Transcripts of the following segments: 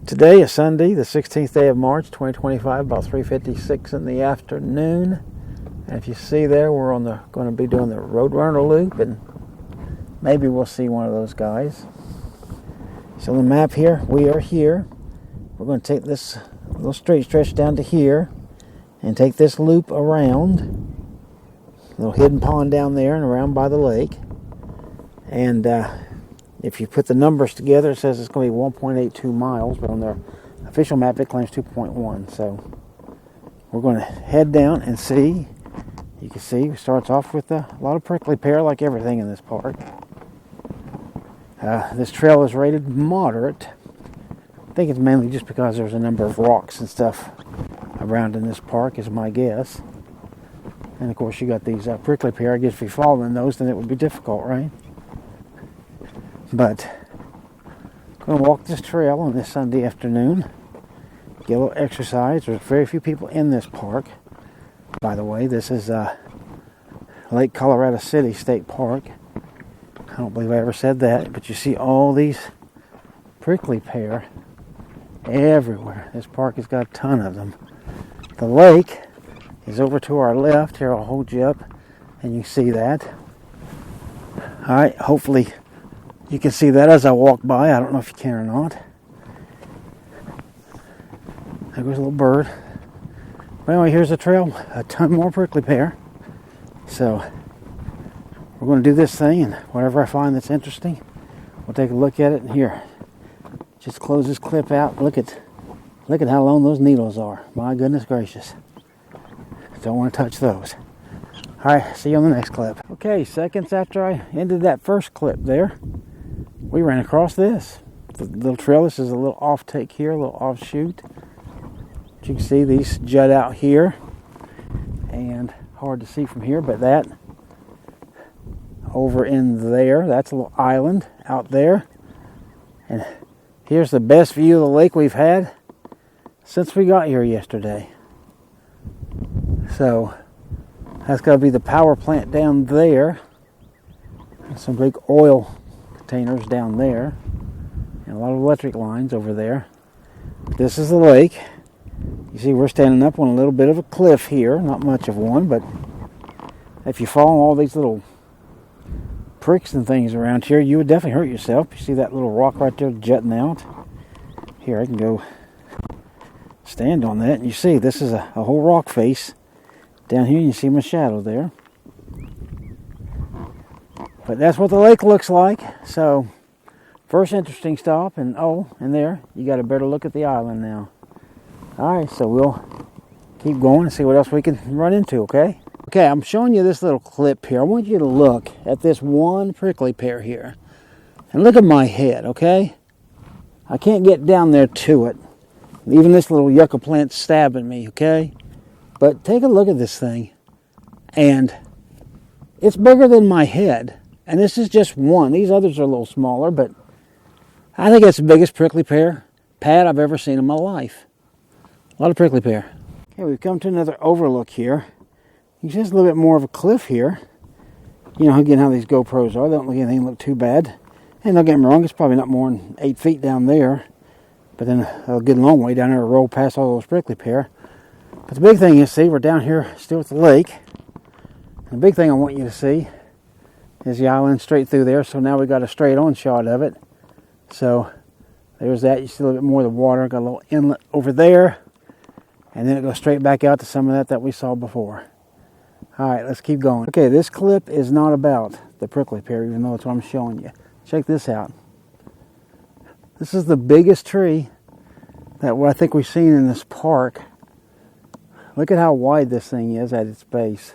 Today is Sunday, the 16th day of March, 2025, about 3:56 in the afternoon. And if you see there, we're going to be doing the Roadrunner Loop, and maybe we'll see one of those guys. So on the map here, we are here. We're going to take this little straight stretch down to here and take this loop around. A little hidden pond down there and around by the lake. And if you put the numbers together, it says it's going to be 1.82 miles, but on their official map it claims 2.1. So we're going to head down and see. You can see it starts off with a lot of prickly pear, like everything in this park. This trail is rated moderate. I think it's mainly just because there's a number of rocks and stuff around in this park, is my guess. And of course you got these prickly pear. I guess if you fall in those, then it would be difficult, right? But I'm going to walk this trail on this Sunday afternoon, get a little exercise. There's very few people in this park. By the way, this is Lake Colorado City State Park. I don't believe I ever said that, but you see all these prickly pear everywhere. This park has got a ton of them. The lake is over to our left. Here, I'll hold you up and you see that. All right, hopefully you can see that as I walk by. I don't know if you can or not. There goes a little bird. But anyway, here's the trail. A ton more prickly pear. So we're going to do this thing, and whatever I find that's interesting, we'll take a look at it. And here, just close this clip out. Look at how long those needles are. My goodness gracious. Don't want to touch those. All right, see you on the next clip. Okay, seconds after I ended that first clip there, we ran across this. The little trail. This is a little off take here, a little offshoot. But you can see these jut out here, and hard to see from here, but that over in there, that's a little island out there. And here's the best view of the lake we've had since we got here yesterday. So that's got to be the power plant down there. And some big oil containers down there, and a lot of electric lines over there. This is the lake. You see we're standing up on a little bit of a cliff here, not much of one, but if you fall on all these little pricks and things around here, you would definitely hurt yourself. You see that little rock right there jutting out? Here, I can go stand on that, and you see this is a whole rock face down here. You see my shadow there. But that's what the lake looks like. So, first interesting stop, and and there, you got a better look at the island now. Alright, so we'll keep going and see what else we can run into, okay? Okay, I'm showing you this little clip here. I want you to look at this one prickly pear here. And look at my head, okay? I can't get down there to it. Even this little yucca plant's stabbing me, okay? But take a look at this thing. And it's bigger than my head. And this is just one. These others are a little smaller, but I think it's the biggest prickly pear pad I've ever seen in my life. A lot of prickly pear. Okay, we've come to another overlook here. You see, there's a little bit more of a cliff here. You know, again, how these GoPros are. They don't look anything look too bad. And don't get me wrong, it's probably not more than 8 feet down there. But then a good long way down there to roll past all those prickly pear. But the big thing is, see, we're down here still at the lake. And the big thing I want you to see is the island straight through there. So now we got a straight on shot of it. So there's that. You see a little bit more of the water. Got a little inlet over there. And then it goes straight back out to some of that we saw before. Alright, let's keep going. Okay, this clip is not about the prickly pear, even though it's what I'm showing you. Check this out. This is the biggest tree that I think we've seen in this park. Look at how wide this thing is at its base.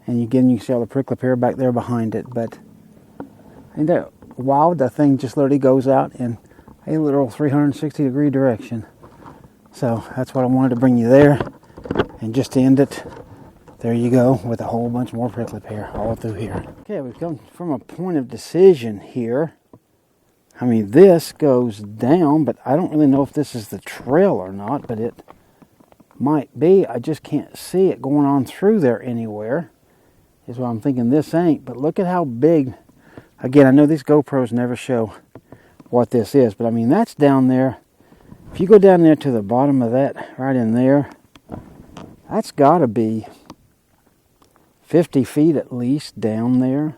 And again, you can see all the prickly pear back there behind it. But ain't that wild? That thing just literally goes out in a literal 360-degree direction. So that's what I wanted to bring you there. And just to end it, there you go, with a whole bunch more prickly pear all through here. Okay, we've come from a point of decision here. I mean, this goes down, but I don't really know if this is the trail or not, but it might be. I just can't see it going on through there anywhere, is what I'm thinking. This ain't, but look at how big. Again, I know these GoPros never show what this is. But I mean, that's down there. If you go down there to the bottom of that, right in there, that's got to be 50 feet at least down there.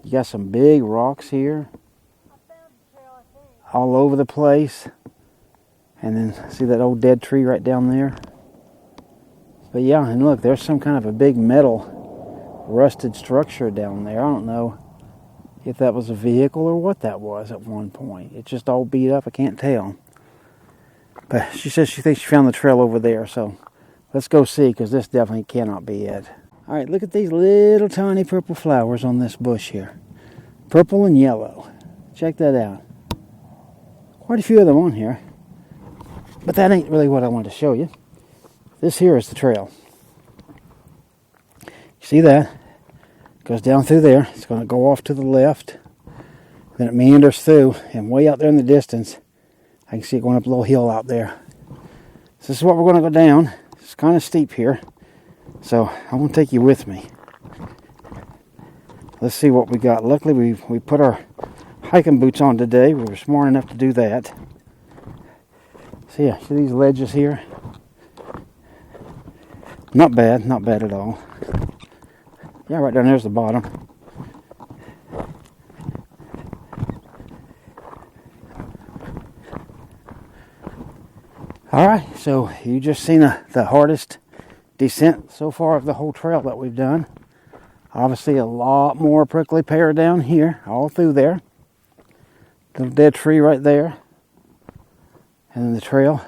You got some big rocks here all over the place. And then see that old dead tree right down there? But yeah, and look, there's some kind of a big metal rusted structure down there. I don't know if that was a vehicle or what that was at one point. It's just all beat up, I can't tell. But she says she thinks she found the trail over there, so let's go see, because this definitely cannot be it. All right, look at these little tiny purple flowers on this bush here. Purple and yellow. Check that out. Quite a few of them on here. But that ain't really what I wanted to show you. This here is the trail. You see that? It goes down through there. It's going to go off to the left. Then it meanders through, and way out there in the distance, I can see it going up a little hill out there. So this is what we're going to go down. It's kind of steep here, so I want to take you with me. Let's see what we got. Luckily, we put our hiking boots on today. We were smart enough to do that. So yeah, see these ledges here? Not bad at all. Yeah, right down there's the bottom. Alright, so you just seen the hardest descent so far of the whole trail that we've done. Obviously a lot more prickly pear down here, all through there. Little dead tree right there. And then the trail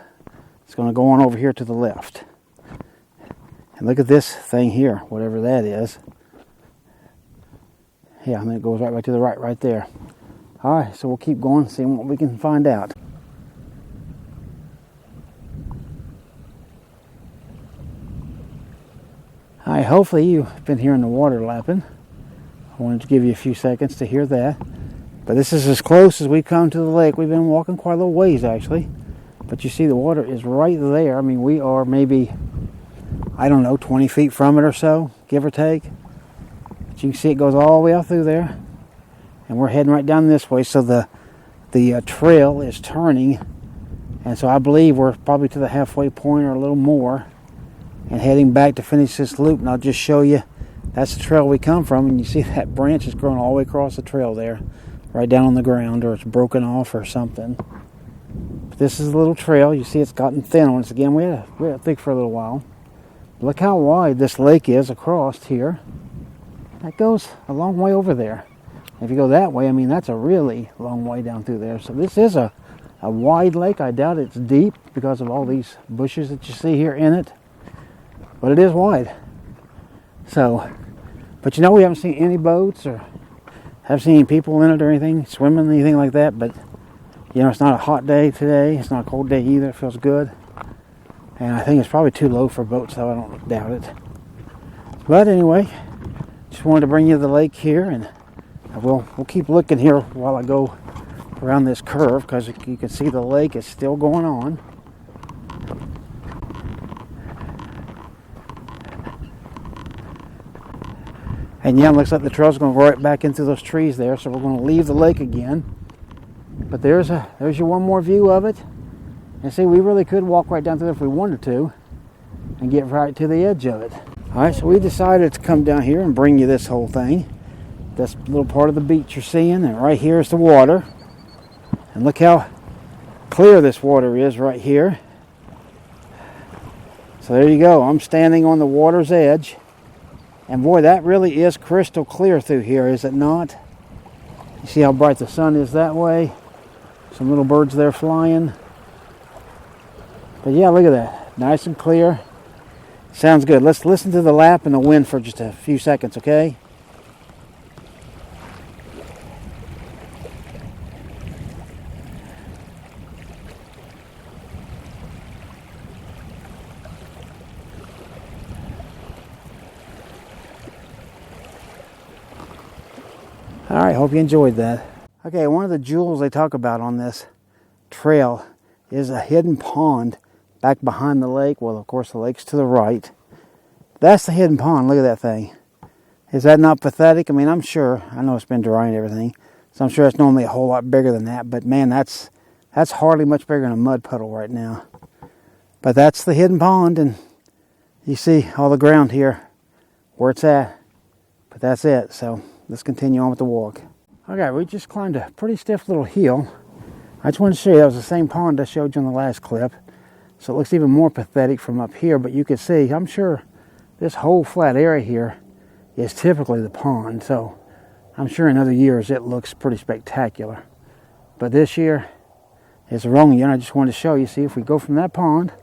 is going to go on over here to the left. And look at this thing here, whatever that is. Yeah, and then it goes right back to the right there. Alright, so we'll keep going, seeing what we can find out. Alright, hopefully you've been hearing the water lapping. I wanted to give you a few seconds to hear that. But this is as close as we've come to the lake. We've been walking quite a little ways, actually. But you see the water is right there. I mean, we are maybe, I don't know, 20 feet from it or so, give or take. But you can see it goes all the way out through there. And we're heading right down this way. So the trail is turning. And so I believe we're probably to the halfway point or a little more. And heading back to finish this loop. And I'll just show you, that's the trail we come from. And you see that branch is growing all the way across the trail there. Right down on the ground, or it's broken off or something. But this is a little trail. You see it's gotten thin on us again. We had it thick for a little while. But look how wide this lake is across here. That goes a long way over there. If you go that way, I mean, that's a really long way down through there. So this is a wide lake. I doubt it's deep because of all these bushes that you see here in it. But it is wide. So, but you know, we haven't seen any boats or haven't seen any people in it or anything, swimming, anything like that. But, you know, it's not a hot day today. It's not a cold day either. It feels good. And I think it's probably too low for boats, though. I don't doubt it. But anyway, just wanted to bring you the lake here. And we'll keep looking here while I go around this curve, because you can see the lake is still going on. And yeah, it looks like the trail's going to go right back into those trees there, so we're going to leave the lake again. But there's your one more view of it. And see, we really could walk right down through there if we wanted to and get right to the edge of it. Alright, so we decided to come down here and bring you this whole thing. This little part of the beach you're seeing, and right here is the water. And look how clear this water is right here. So there you go. I'm standing on the water's edge. And boy, that really is crystal clear through here, is it not? You see how bright the sun is that way? Some little birds there flying. But yeah, look at that. Nice and clear. Sounds good. Let's listen to the lap and the wind for just a few seconds, okay? Alright, hope you enjoyed that. Okay, one of the jewels they talk about on this trail is a hidden pond back behind the lake. Well, of course, the lake's to the right. That's the hidden pond. Look at that thing. Is that not pathetic? I mean, I'm sure. I know it's been dry and everything. So I'm sure it's normally a whole lot bigger than that. But man, that's hardly much bigger than a mud puddle right now. But that's the hidden pond, and you see all the ground here where it's at. But that's it. So let's continue on with the walk. Okay, we just climbed a pretty stiff little hill. I just wanted to show you that was the same pond I showed you in the last clip. So it looks even more pathetic from up here, but you can see, I'm sure this whole flat area here is typically the pond. So I'm sure in other years it looks pretty spectacular. But this year is the wrong year, and I just wanted to show you. See, if we go from that pond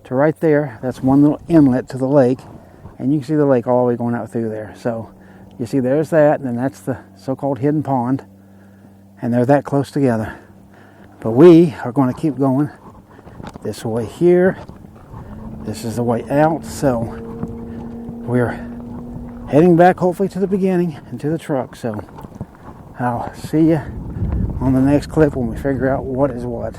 to right there, that's one little inlet to the lake, and you can see the lake all the way going out through there. So you see there's that, and then that's the so-called hidden pond, and they're that close together. But we are going to keep going this way here. This is the way out, so we're heading back hopefully to the beginning and to the truck. So I'll see you on the next clip when we figure out what is what.